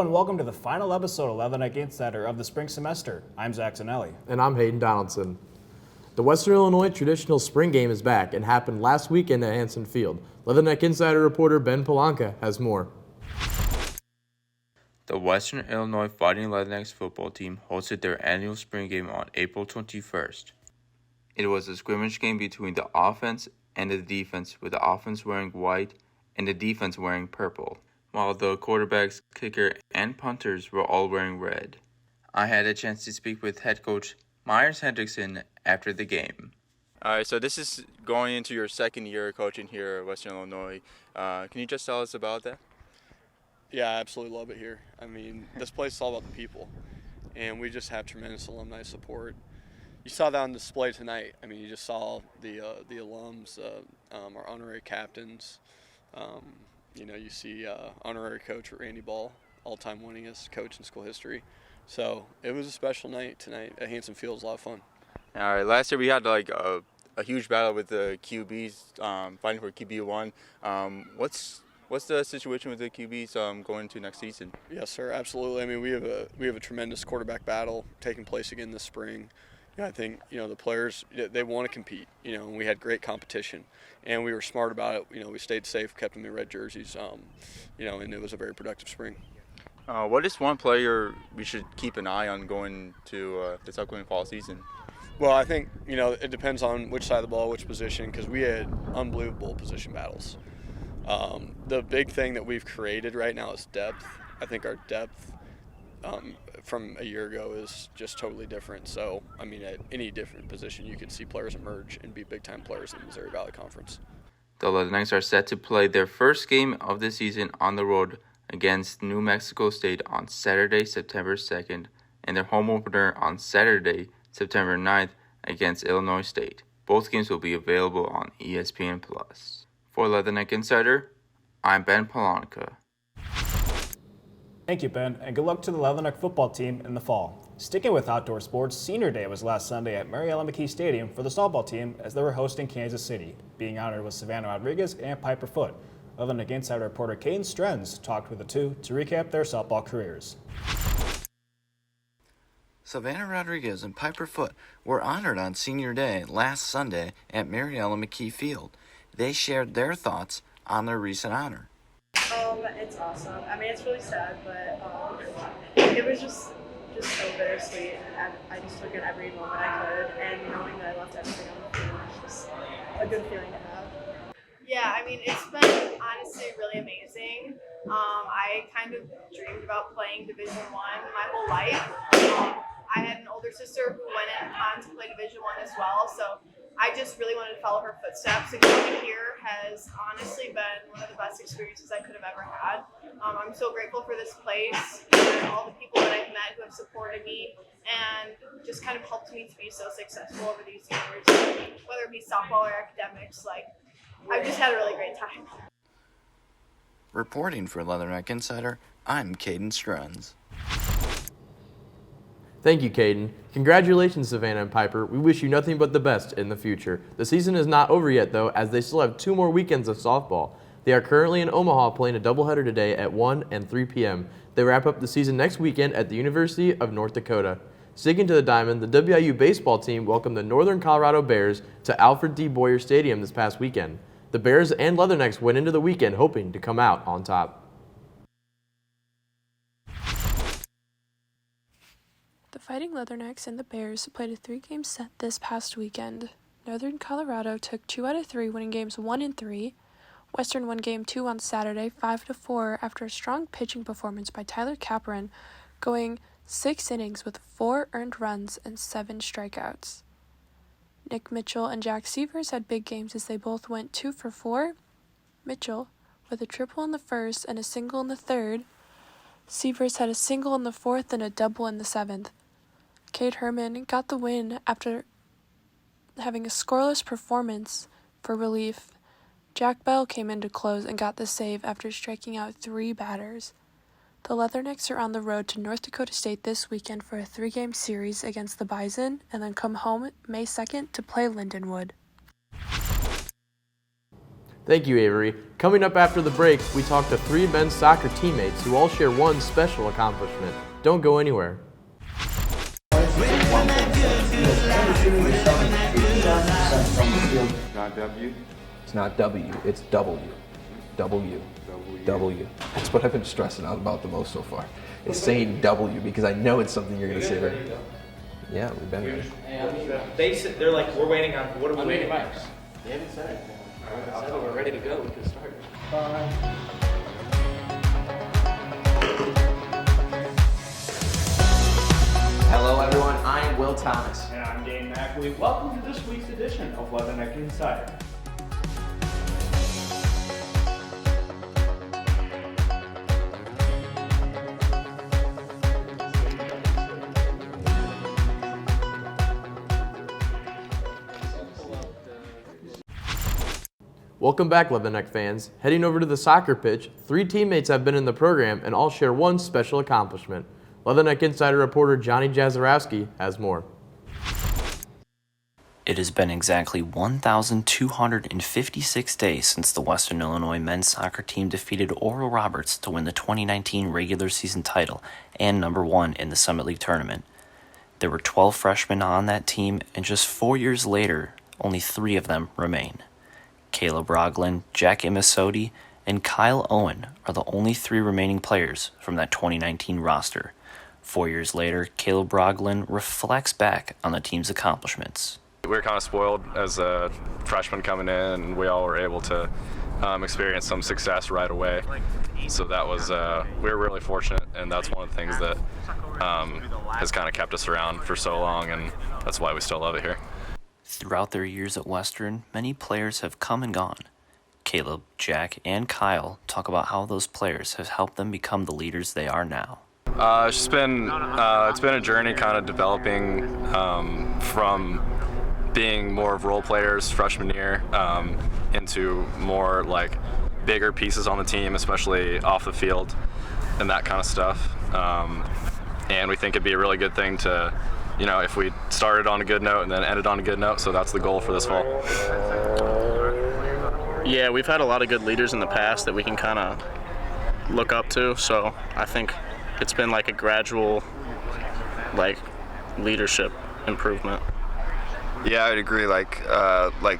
and welcome to the final episode of Leatherneck Insider of the spring semester. I'm Zach Zanelli. And I'm Hayden Donaldson. The Western Illinois traditional spring game is back and happened last weekend at Hanson Field. Leatherneck Insider reporter Ben Polanka has more. The Western Illinois Fighting Leathernecks football team hosted their annual spring game on April 21st. It was a scrimmage game between the offense and the defense, with the offense wearing white and the defense wearing purple, while the quarterbacks, kicker, and punters were all wearing red. I had a chance to speak with head coach Myers Hendrickson after the game. All right, so this is going into your second year coaching here at Western Illinois. Can you just tell us about that? Yeah, I absolutely love it here. I mean, this place is all about the people, and we just have tremendous alumni support. You saw that on display tonight. I mean, you just saw the alums, our honorary captains. You see honorary coach Randy Ball, all-time winningest coach in school history. So it was a special night tonight at Hanson Field. It was a lot of fun. All right, last year we had a huge battle with the QBs fighting for QB1. What's the situation with the QBs going into next season? Yes, sir, absolutely. I mean, we have a tremendous quarterback battle taking place again this spring. I think the players, they want to compete. And we had great competition, and we were smart about it. We stayed safe, kept them in red jerseys. And it was a very productive spring. What is one player we should keep an eye on going to this upcoming fall season? Well, I think it depends on which side of the ball, which position, because we had unbelievable position battles. The big thing that we've created right now is depth. I think our depth from a year ago is just totally different. So, I mean, at any different position, you could see players emerge and be big-time players in the Missouri Valley Conference. The Leathernecks are set to play their first game of the season on the road against New Mexico State on Saturday, September 2nd, and their home opener on Saturday, September 9th against Illinois State. Both games will be available on ESPN+. For Leatherneck Insider, I'm Ben Polanka. Thank you, Ben, and good luck to the Leatherneck football team in the fall. Sticking with outdoor sports, Senior Day was last Sunday at Mary Ellen McKee Stadium for the softball team as they were hosting Kansas City. Being honored was Savannah Rodriguez and Piper Foote. Leatherneck Insider reporter Caden Strenz talked with the two to recap their softball careers. Savannah Rodriguez and Piper Foote were honored on Senior Day last Sunday at Mary Ellen McKee Field. They shared their thoughts on their recent honor. It's awesome. I mean, it's really sad, but it was just so bittersweet. And I just took in every moment I could, and knowing that I left everything on the field was just a good feeling to have. Yeah, I mean, it's been honestly really amazing. I kind of dreamed about playing Division I my whole life. I had an older sister who went on to play Division I as well, so I just really wanted to follow her footsteps, and coming here has honestly been one of the best experiences I could have ever had. I'm so grateful for this place and all the people that I've met who have supported me and just kind of helped me to be so successful over these years, whether it be softball or academics. I've just had a really great time. Reporting for Leatherneck Insider, I'm Caden Strenz. Thank you, Caden. Congratulations, Savannah and Piper. We wish you nothing but the best in the future. The season is not over yet, though, as they still have 2 more weekends of softball. They are currently in Omaha playing a doubleheader today at 1 and 3 p.m. They wrap up the season next weekend at the University of North Dakota. Sticking to the diamond, the WIU baseball team welcomed the Northern Colorado Bears to Alfred D. Boyer Stadium this past weekend. The Bears and Leathernecks went into the weekend hoping to come out on top. The Fighting Leathernecks and the Bears played a 3-game set this past weekend. Northern Colorado took 2 out of 3, winning games 1 and 3. Western won game 2 on Saturday, 5-4, after a strong pitching performance by Tyler Capron, going 6 innings with 4 earned runs and 7 strikeouts. Nick Mitchell and Jack Severs had big games as they both went 2 for 4. Mitchell, with a triple in the first and a single in the third. Severs had a single in the fourth and a double in the seventh. Cade Herman got the win after having a scoreless performance for relief. Jack Bell came in to close and got the save after striking out 3 batters. The Leathernecks are on the road to North Dakota State this weekend for a 3-game series against the Bison and then come home May 2nd to play Lindenwood. Thank you, Avery. Coming up after the break, we talk to 3 men's soccer teammates who all share one special accomplishment. Don't go anywhere. Not W? It's not W, it's W. W. W. That's what I've been stressing out about the most so far. It's saying W because I know it's something you're going to say right. Yeah, we've been there. They're like, we're waiting on, what are we waiting on? They haven't said anything. I said we're ready to go. We can start. Hello everyone, I'm Will Thomas. And I'm Dane McAlee. Welcome to this week's edition of Leatherneck Insider. Welcome back, Leatherneck fans. Heading over to the soccer pitch, 3 teammates have been in the program and all share one special accomplishment. Leatherneck Insider reporter Johnny Jazarowski has more. It has been exactly 1,256 days since the Western Illinois men's soccer team defeated Oral Roberts to win the 2019 regular season title and #1 in the Summit League tournament. There were 12 freshmen on that team, and just 4 years later, only 3 of them remain. Caleb Roglin, Jack Imisodi, and Kyle Owen are the only 3 remaining players from that 2019 roster. 4 years later, Caleb Roglin reflects back on the team's accomplishments. We were kind of spoiled as a freshman coming in, and we all were able to experience some success right away. So that was, we were really fortunate, and that's one of the things that has kind of kept us around for so long, and that's why we still love it here. Throughout their years at Western, many players have come and gone. Caleb, Jack, and Kyle talk about how those players have helped them become the leaders they are now. It's just been it's been a journey, kind of developing from being more of role players freshman year into more like bigger pieces on the team, especially off the field and that kind of stuff. And we think it'd be a really good thing to, you know, if we started on a good note and then ended on a good note. So that's the goal for this fall. Yeah, we've had a lot of good leaders in the past that we can kind of look up to. So I think it's been like a gradual, like, leadership improvement. Yeah, I'd agree. Like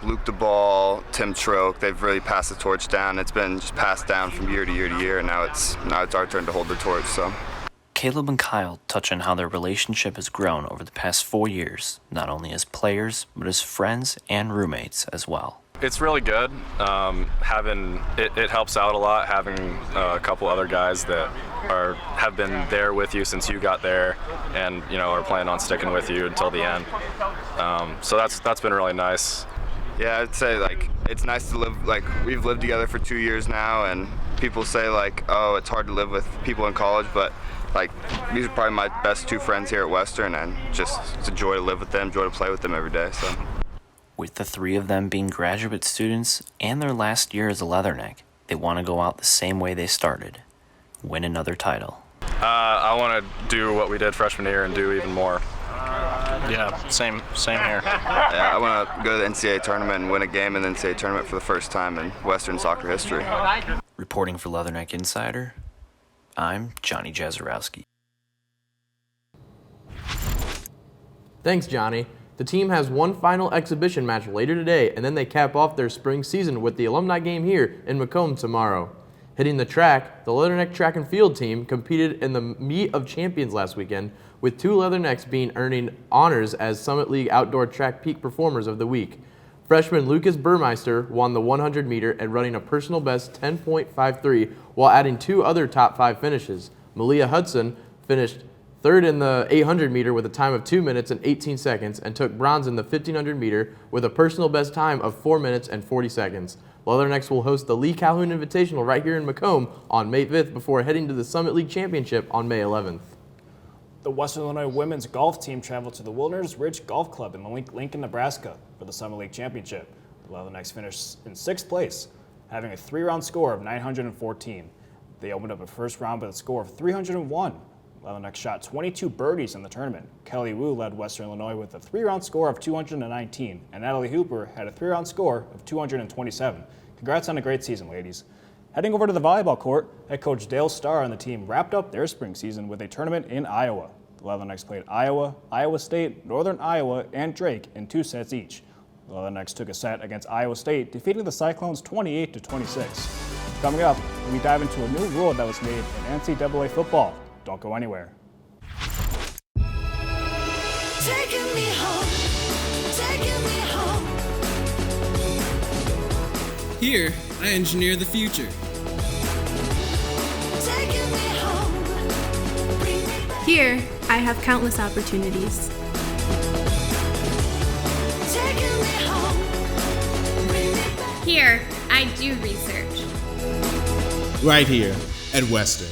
Luke DeBall, Tim Troke, they've really passed the torch down. It's been just passed down from year to year to year, and now it's our turn to hold the torch. So. Caleb and Kyle touch on how their relationship has grown over the past 4 years, not only as players, but as friends and roommates as well. It's really good. It helps out a lot having a couple other guys that have been there with you since you got there, and are planning on sticking with you until the end. So that's been really nice. Yeah, I'd say it's nice to live. We've lived together for 2 years now, and people say oh, it's hard to live with people in college, but these are probably my best 2 friends here at Western, and just it's a joy to live with them, joy to play with them every day. So. With the 3 of them being graduate students and their last year as a Leatherneck, they want to go out the same way they started, win another title. I want to do what we did freshman year and do even more. Yeah, same here. Yeah, I want to go to the NCAA tournament and win a game in the NCAA tournament for the first time in Western soccer history. Reporting for Leatherneck Insider, I'm Johnny Jazarowski. Thanks, Johnny. The team has one final exhibition match later today, and then they cap off their spring season with the alumni game here in Macomb tomorrow. Hitting the track, the Leatherneck track and field team competed in the Meet of Champions last weekend, with 2 Leathernecks earning honors as Summit League Outdoor Track Peak Performers of the Week. Freshman Lucas Burmeister won the 100-meter and running a personal best 10.53 while adding 2 other top 5 finishes. Malia Hudson finished 3rd in the 800-meter with a time of 2 minutes and 18 seconds and took bronze in the 1500-meter with a personal best time of 4 minutes and 40 seconds. Leathernecks will host the Lee Calhoun Invitational right here in Macomb on May 5th before heading to the Summit League Championship on May 11th. The Western Illinois women's golf team traveled to the Wilderness Ridge Golf Club in Lincoln, Nebraska for the Summit League Championship. The Leathernecks finished in 6th place, having a 3-round score of 914. They opened up a first round with a score of 301. Leatherneck shot 22 birdies in the tournament. Kelly Wu led Western Illinois with a 3-round score of 219, and Natalie Hooper had a 3-round score of 227. Congrats on a great season, ladies. Heading over to the volleyball court, head coach Dale Starr and the team wrapped up their spring season with a tournament in Iowa. The Leathernecks played Iowa, Iowa State, Northern Iowa, and Drake in 2 sets each. The Leathernecks took a set against Iowa State, defeating the Cyclones 28-26. Coming up, we dive into a new rule that was made in NCAA football. Don't go anywhere. Taking me home, taking me home. Here, I engineer the future. Taking me home, bring me back. Here, I have countless opportunities. Taking me home, bring me back. Here, I do research. Right here at Western.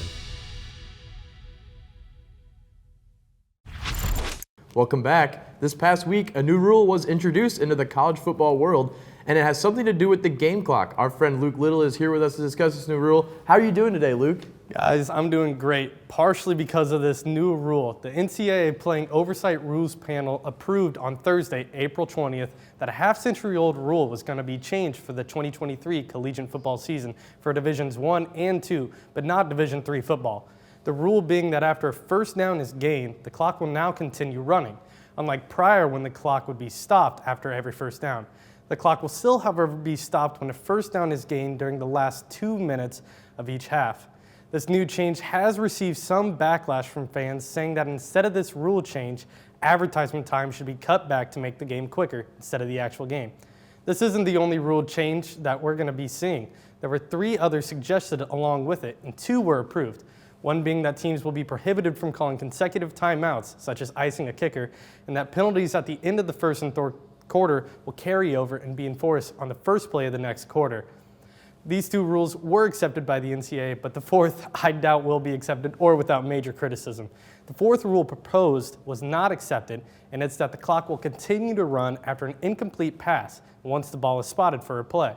Welcome back. This past week, a new rule was introduced into the college football world, and it has something to do with the game clock. Our friend Luke Little is here with us to discuss this new rule. How are you doing today, Luke? Guys, I'm doing great, partially because of this new rule. The NCAA Playing Oversight Rules Panel approved on Thursday, April 20th, that a half-century-old rule was going to be changed for the 2023 collegiate football season for Divisions 1 and 2, but not Division 3 football. The rule being that after a first down is gained, the clock will now continue running, unlike prior when the clock would be stopped after every first down. The clock will still, however, be stopped when a first down is gained during the last 2 minutes of each half. This new change has received some backlash from fans saying that instead of this rule change, advertisement time should be cut back to make the game quicker instead of the actual game. This isn't the only rule change that we're going to be seeing. There were 3 others suggested along with it, and 2 were approved. One being that teams will be prohibited from calling consecutive timeouts, such as icing a kicker, and that penalties at the end of the first and third quarter will carry over and be enforced on the first play of the next quarter. These 2 rules were accepted by the NCAA, but the 4th I doubt will be accepted or without major criticism. The 4th rule proposed was not accepted, and it's that the clock will continue to run after an incomplete pass once the ball is spotted for a play.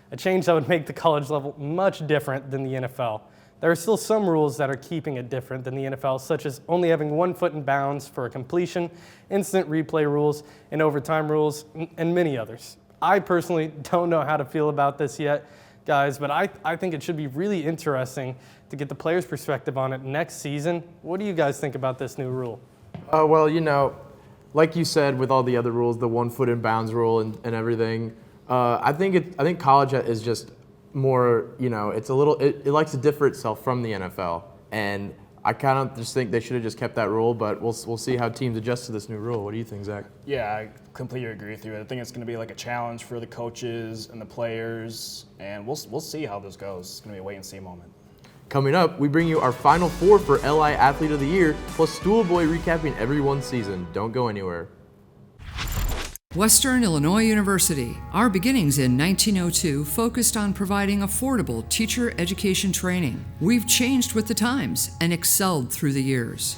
A change that would make the college level much different than the NFL. There are still some rules that are keeping it different than the NFL, such as only having 1 foot in bounds for a completion, instant replay rules, and overtime rules, and many others. I personally don't know how to feel about this yet, guys, but I think it should be really interesting to get the players' perspective on it next season. What do you guys think about this new rule? Well, you know, like you said, with all the other rules, the 1 foot in bounds rule and everything, I think college is just more, you know, it's a little, it likes to differ itself from the NFL, and I kind of just think they should have just kept that rule, but we'll see how teams adjust to this new rule. What do you think, Zach? Yeah, I completely agree with you. I think it's going to be like a challenge for the coaches and the players, and we'll see how this goes. It's going to be a wait-and-see moment. Coming up, we bring you our Final 4 for LI Athlete of the Year, plus Stool Boy recapping everyone's season. Don't go anywhere. Western Illinois University. Our beginnings in 1902 focused on providing affordable teacher education training. We've changed with the times and excelled through the years.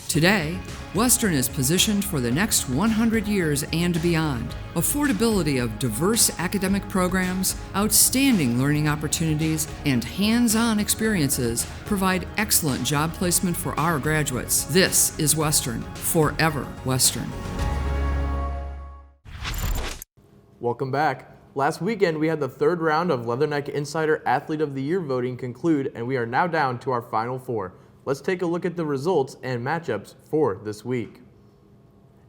Today, Western is positioned for the next 100 years and beyond. Affordability of diverse academic programs, outstanding learning opportunities, and hands-on experiences provide excellent job placement for our graduates. This is Western, forever Western. Welcome back. Last weekend, we had the 3rd round of Leatherneck Insider Athlete of the Year voting conclude, and we are now down to our Final 4. Let's take a look at the results and matchups for this week.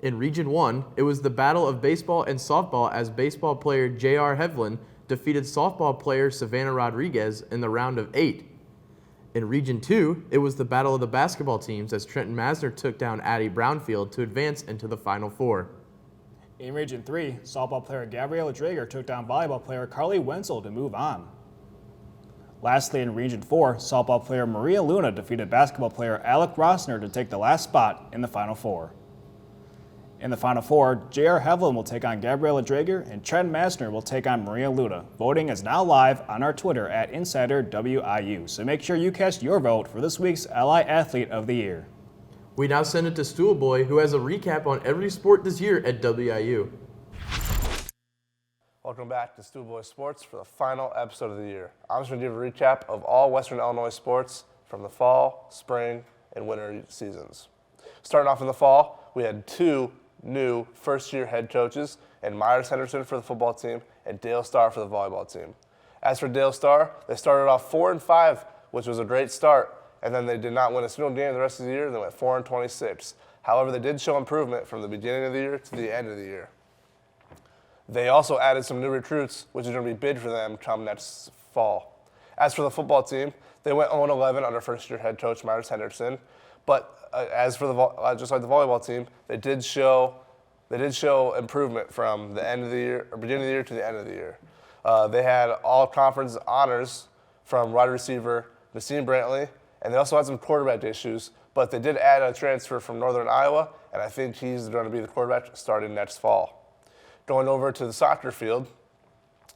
In Region 1, it was the battle of baseball and softball as baseball player J.R. Hevlin defeated softball player Savannah Rodriguez in the round of 8. In Region 2, it was the battle of the basketball teams as Trenton Masner took down Addie Brownfield to advance into the Final 4. In Region 3, softball player Gabriella Drager took down volleyball player Carly Wenzel to move on. Lastly, in Region 4, softball player Maria Luna defeated basketball player Alec Rossner to take the last spot in the Final 4. In the Final 4, J.R. Hevlin will take on Gabriella Drager and Trenton Masner will take on Maria Luna. Voting is now live on our Twitter at InsiderWIU, so make sure you cast your vote for this week's LI Athlete of the Year. We now send it to Stool Boy, who has a recap on every sport this year at WIU. Welcome back to Stool Boy Sports for the final episode of the year. I'm just going to give a recap of all Western Illinois sports from the fall, spring, and winter seasons. Starting off in the fall, we had 2 new first-year head coaches, and Myers Henderson for the football team and Dale Starr for the volleyball team. As for Dale Star, they started off 4-5, which was a great start, and then they did not win a single game the rest of the year. They went 4-26. However, they did show improvement from the beginning of the year to the end of the year. They also added some new recruits, which is going to be big for them come next fall. As for the football team, they went 0-11 under first-year head coach Myers Henderson. But as for just like the volleyball team, they did show improvement from the end of the year, or beginning of the year to the end of the year. They had all-conference honors from wide receiver Nassim Brantley, and they also had some quarterback issues, but they did add a transfer from Northern Iowa, and I think he's going to be the quarterback starting next fall. Going over to the soccer field,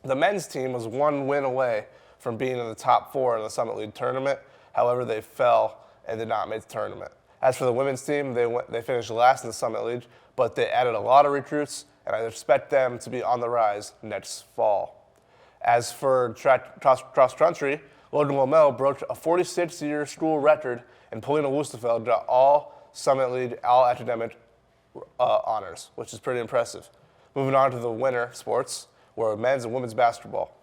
the men's team was one win away from being in the top 4 in the Summit League tournament. However, they fell and did not make the tournament. As for the women's team, they finished last in the Summit League, but they added a lot of recruits, and I expect them to be on the rise next fall. As for cross country, Logan Lamel broke a 46-year school record, and Paulina Wustefeld got all Summit League, all academic honors, which is pretty impressive. Moving on to the winter sports, were men's and women's basketball.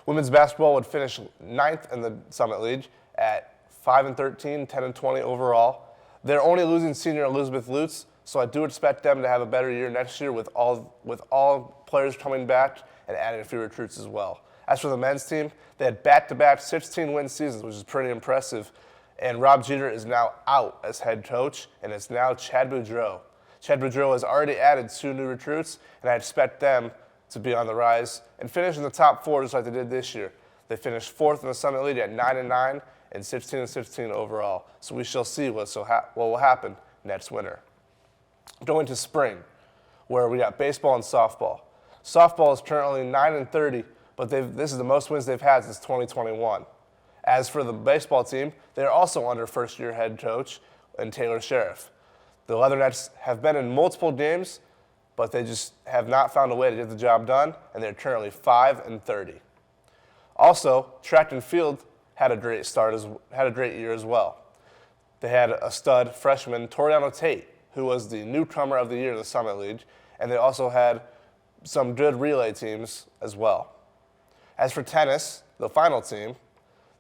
Women's basketball would finish 9th in the Summit League at 5-13, 10-20 overall. They're only losing senior Elizabeth Lutz, so I do expect them to have a better year next year with all players coming back and adding a few recruits as well. As for the men's team, they had back-to-back 16-win seasons, which is pretty impressive. And Rob Jeter is now out as head coach, and it's now Chad Boudreau. Chad Boudreau has already added 2 new recruits, and I expect them to be on the rise and finish in the top 4 just like they did this year. They finished 4th in the Summit League at 9-9 and 16-16 overall. So we shall see what will happen next winter. Going to spring, where we got baseball and softball. Softball is currently 9-30, but this is the most wins they've had since 2021. As for the baseball team, they're also under first-year head coach and Taylor Sheriff. The Leathernecks have been in multiple games, but they just have not found a way to get the job done, and they're currently 5-30. Also, track and field had a great year as well. They had a stud freshman, Toriano Tate, who was the newcomer of the year in the Summit League, and they also had some good relay teams as well. As for tennis, the final team,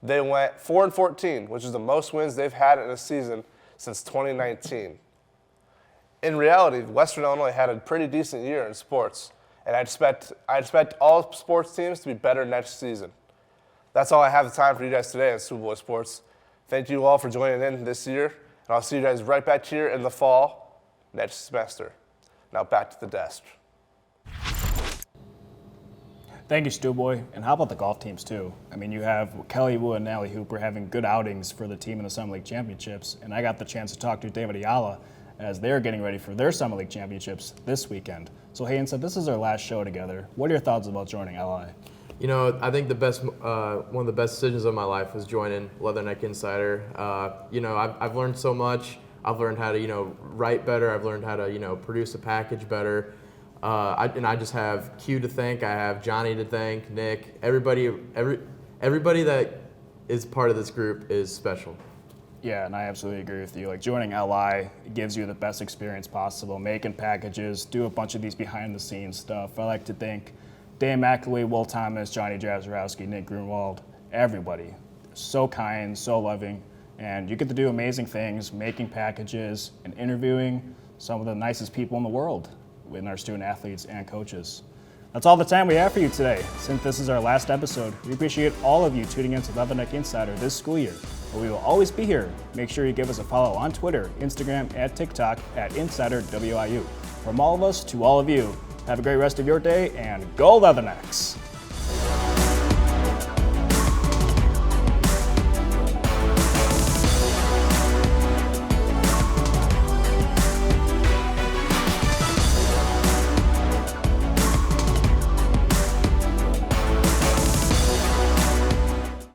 they went 4-14, which is the most wins they've had in a season since 2019. In reality, Western Illinois had a pretty decent year in sports, and I expect all sports teams to be better next season. That's all I have the time for you guys today on Super Bowl Sports. Thank you all for joining in this year, and I'll see you guys right back here in the fall next semester. Now back to the desk. Thank you, Stu Boy. And how about the golf teams, too? I mean, you have Kelly Wu and Allie Hooper having good outings for the team in the Summit League Championships, and I got the chance to talk to David Ayala as they're getting ready for their Summit League Championships this weekend. So, Hayden said this is our last show together. What are your thoughts about joining LI? You know, I think one of the best decisions of my life was joining Leatherneck Insider. I've learned so much. I've learned how to, write better. I've learned how to, produce a package better. I just have Q to thank. I have Johnny to thank, Nick. Everybody that is part of this group is special. Yeah, and I absolutely agree with you. Like, joining LI gives you the best experience possible, making packages, do a bunch of these behind-the-scenes stuff. I like to thank Dan McAlee, Will Thomas, Johnny Jazarowski, Nick Grunwald, everybody. So kind, so loving, and you get to do amazing things, making packages and interviewing some of the nicest people in the world with our student athletes and coaches. That's all the time we have for you today. Since this is our last episode, we appreciate all of you tuning into Leatherneck Insider this school year. But we will always be here. Make sure you give us a follow on Twitter, Instagram, and TikTok at InsiderWIU. From all of us to all of you, have a great rest of your day and go Leathernecks!